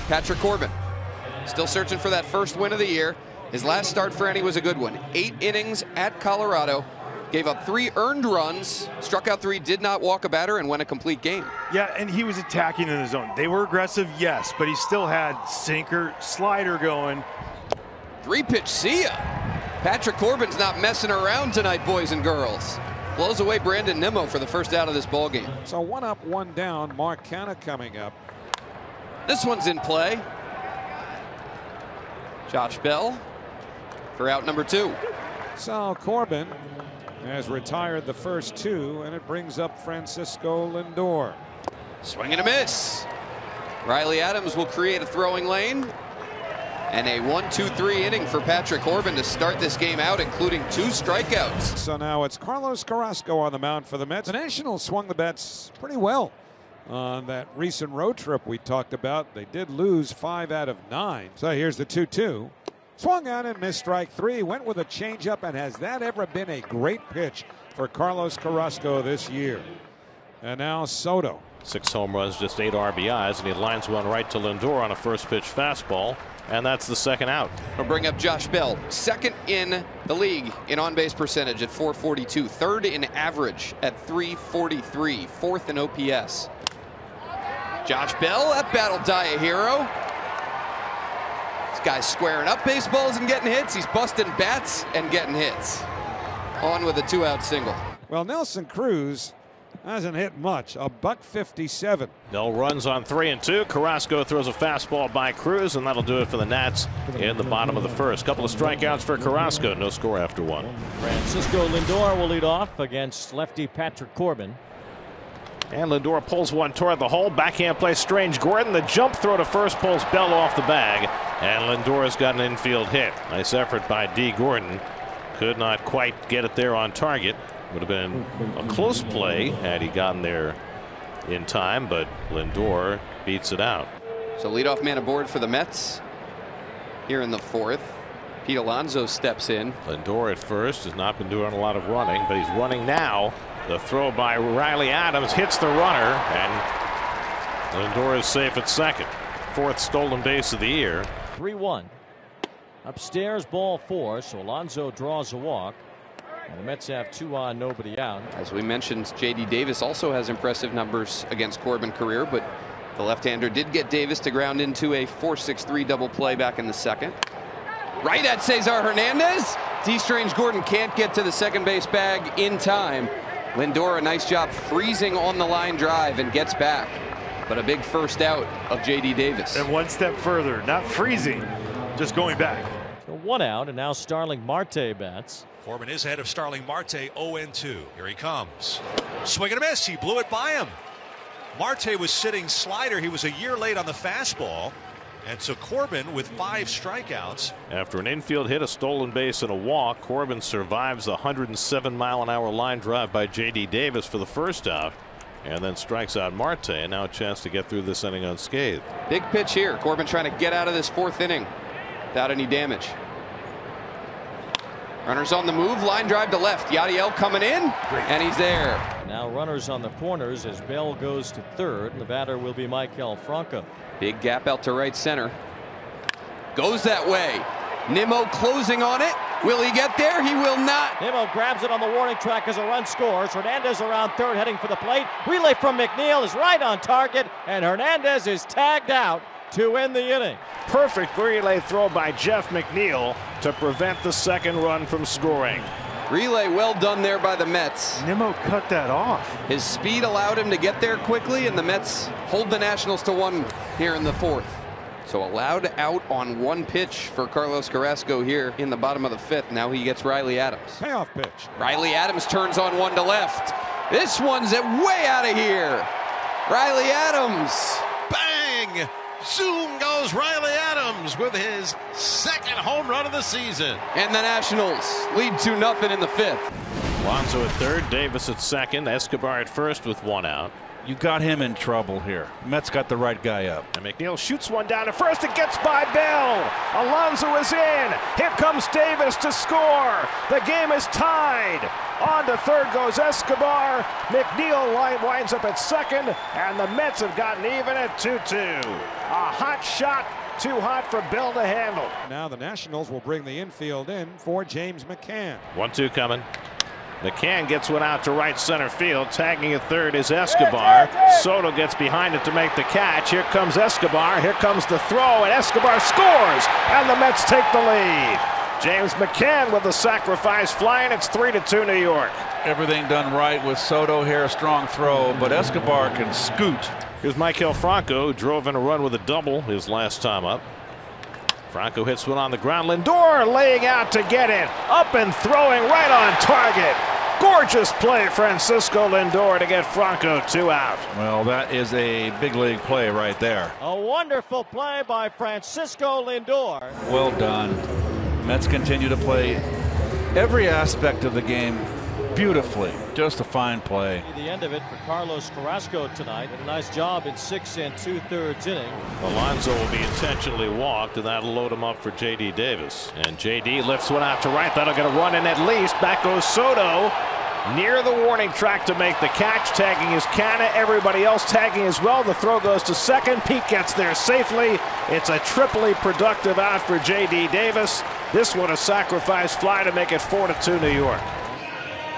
Patrick Corbin, still searching for that first win of the year. His last start for any was a good one. 8 innings at Colorado. Gave up 3 earned runs, struck out 3, did not walk a batter, and went a complete game. Yeah, and he was attacking in the zone. They were aggressive, yes, but he still had sinker, slider going. 3-pitch, see ya. Patrick Corbin's not messing around tonight, boys and girls. Blows away Brandon Nimmo for the first out of this ball game. So 1 up, 1 down. Mark Canha coming up. This one's in play. Josh Bell for out number 2. So Corbin has retired the first 2, and it brings up Francisco Lindor. Swing and a miss. Riley Adams will create a throwing lane. And a 1-2-3 inning for Patrick Corbin to start this game out, including 2 strikeouts. So now it's Carlos Carrasco on the mound for the Mets. The Nationals swung the bats pretty well on that recent road trip we talked about. They did lose 5 out of 9. So here's the 2-2. Swung on and missed strike 3. Went with a changeup, and has that ever been a great pitch for Carlos Carrasco this year? And now Soto. 6 home runs, just 8 RBIs, and he lines one right to Lindor on a first pitch fastball. And that's the second out. We'll bring up Josh Bell, second in the league in on-base percentage at .442, third in average at .343, fourth in OPS. Josh Bell, that bat'll die a hero. This guy's squaring up baseballs and getting hits. He's busting bats and getting hits. On with a 2-out single. Well, Nelson Cruz hasn't hit much. A .157. No runs on 3 and 2. Carrasco throws a fastball by Cruz, and that'll do it for the Nats in the bottom of the first. Couple of strikeouts for Carrasco. No score after 1. Francisco Lindor will lead off against lefty Patrick Corbin. And Lindor pulls one toward the hole. Backhand play, Strange Gordon. The jump throw to first pulls Bell off the bag. And Lindor's got an infield hit. Nice effort by D. Gordon. Could not quite get it there on target. Would have been a close play had he gotten there in time, but Lindor beats it out. So leadoff man aboard for the Mets here in the 4th. Pete Alonso steps in. Lindor at first has not been doing a lot of running, but he's running now. The throw by Riley Adams hits the runner, and Lindor is safe at second. 4th stolen base of the year. 3-1. Upstairs, ball 4, so Alonso draws a walk. And the Mets have 2 on, nobody out. As we mentioned, J.D. Davis also has impressive numbers against Corbin career, but the left-hander did get Davis to ground into a 4-6-3 double play back in the 2nd. Right at Cesar Hernandez. D. Strange Gordon can't get to the second base bag in time. Lindor, a nice job freezing on the line drive and gets back. But a big first out of J.D. Davis. And one step further, not freezing, just going back. So 1 out, and now Starling Marte bats. Corbin is ahead of Starling Marte, 0-2. Here he comes. Swing and a miss. He blew it by him. Marte was sitting slider. He was a year late on the fastball. And so Corbin with 5 strikeouts. After an infield hit, a stolen base, and a walk, Corbin survives the 107-mile-an-hour line drive by J.D. Davis for the first out, and then strikes out Marte, and now a chance to get through this inning unscathed. Big pitch here. Corbin trying to get out of this 4th inning without any damage. Runners on the move, line drive to left. Yadiel coming in, and he's there. Now runners on the corners as Bell goes to 3rd, and the batter will be Maikel Franco. Big gap out to right center. Goes that way. Nimmo closing on it. Will he get there? He will not. Nimmo grabs it on the warning track as a run scores. Hernandez around 3rd heading for the plate. Relay from McNeil is right on target, and Hernandez is tagged out to end the inning. Perfect relay throw by Jeff McNeil to prevent the 2nd run from scoring. Relay well done there by the Mets. Nimmo cut that off. His speed allowed him to get there quickly, and the Mets hold the Nationals to 1 here in the 4th. So allowed out on 1 pitch for Carlos Carrasco here in the bottom of the 5th. Now he gets Riley Adams. Payoff pitch. Riley Adams turns on 1 to left. This one's way out of here. Riley Adams. Bang! Zoom goes Riley Adams with his 2nd home run of the season. And the Nationals lead 2-0 in the 5th. Alonso at 3rd, Davis at 2nd, Escobar at 1st with 1 out. You got him in trouble here. Mets got the right guy up. And McNeil shoots one down to 1st. It gets by Bell. Alonso is in. Here comes Davis to score. The game is tied. On to third goes Escobar. McNeil winds up at second, and the Mets have gotten even at 2-2. A hot shot, too hot for Bell to handle. Now the Nationals will bring the infield in for James McCann. 1-2 coming. McCann gets one out to right center field. Tagging at third is Escobar. Soto gets behind it to make the catch. Here comes Escobar. Here comes the throw, and Escobar scores, and the Mets take the lead. James McCann with the sacrifice fly, and it's 3-2 New York. Everything done right with Soto here. Strong throw, but Escobar can scoot. Here's Maikel Franco, who drove in a run with a double his last time up. Franco hits one on the ground. Lindor laying out to get it. Up and throwing right on target. Gorgeous play, Francisco Lindor, to get Franco 2 out. Well, that is a big league play right there. A wonderful play by Francisco Lindor. Well done. Mets continue to play every aspect of the game beautifully. Just a fine play. The end of it for Carlos Carrasco tonight. A nice job in 6 2/3 inning. Alonso will be intentionally walked, and that'll load him up for J.D. Davis. And J.D. lifts one out to right. That'll get a run in at least. Back goes Soto. Near the warning track to make the catch. Tagging is Canna. Everybody else tagging as well. The throw goes to second. Pete gets there safely. It's a triply productive out for J.D. Davis. This one a sacrifice fly to make it 4-2 New York.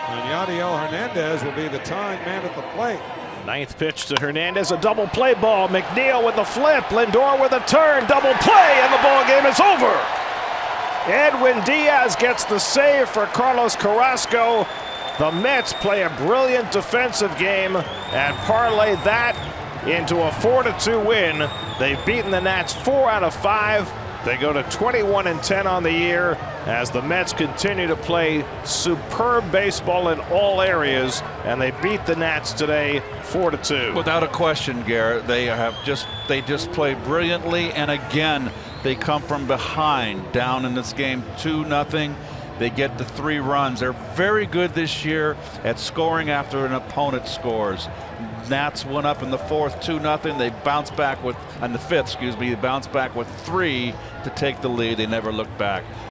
And Yadiel Hernandez will be the tying man at the plate. Ninth pitch to Hernandez, a double play ball. McNeil with the flip, Lindor with a turn, double play, and the ball game is over. Edwin Diaz gets the save for Carlos Carrasco. The Mets play a brilliant defensive game and parlay that into a 4-2 win. They've beaten the Nats 4 out of 5. They go to 21-10 on the year as the Mets continue to play superb baseball in all areas, and they beat the Nats today 4-2. Without a question, Garrett, they just play brilliantly, and again they come from behind down in this game 2-0. They get the 3 runs. They're very good this year at scoring after an opponent scores. Nats went up in the 4th 2-0. They bounced back with, on the 5th, excuse me, they bounced back with 3 to take the lead. They never looked back.